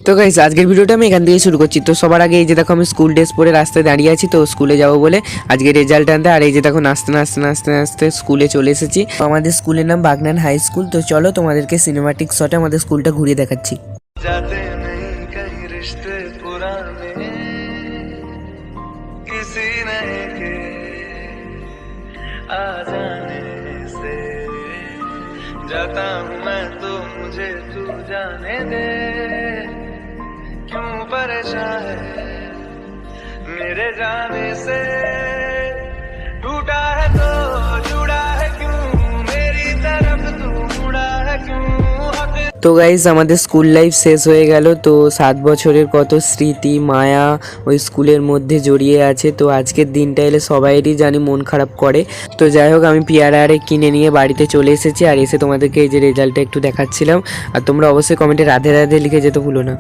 তো গাইস আজকের ভিডিওটা আমি এখান থেকে শুরু করছি। তো সবার আগে এই যে দেখো আমি স্কুল ড্রেস পরে রাস্তায় দাঁড়িয়ে আছি, তো স্কুলে যাবো বলে আজকে রেজাল্ট আনতে। আর এই যে দেখো নাচতে নাচতে নাচতে নাচতে স্কুলে চলে এসেছি। আমাদের স্কুলের নাম বাগনান হাই স্কুল। তো চলো তোমাদেরকে সিনেমাটিক শটে আমাদের স্কুলটা ঘুরিয়ে দেখাচ্ছি। जाते नहीं कहीं रिश्ते पुराने किसी नए के आ जाने से जाता हूँ मैं तो मुझे तू जाने दे क्यों परेशान है मेरे जाने से टूटा है तो जुड़ा है क्यों मेरी तरफ तू मुड़ा है क्यों তো গাইজ আমাদের স্কুল লাইফ শেষ হয়ে গেল। তো 7 বছরের কত স্মৃতি মায়া ওই স্কুলের মধ্যে জড়িয়ে আছে। তো আজকের দিনটা এলে সবাইরই জানি মন খারাপ করে। তো যাই হোক আমি পেয়ারা কিনে নিয়ে বাড়িতে চলে এসেছি, আর এসে তোমাদেরকে এই যে রেজাল্টটা একটু দেখাচ্ছিলাম। আর তোমরা অবশ্যই কমেন্টে রাধে রাধে লিখে যেতে ভুলো না।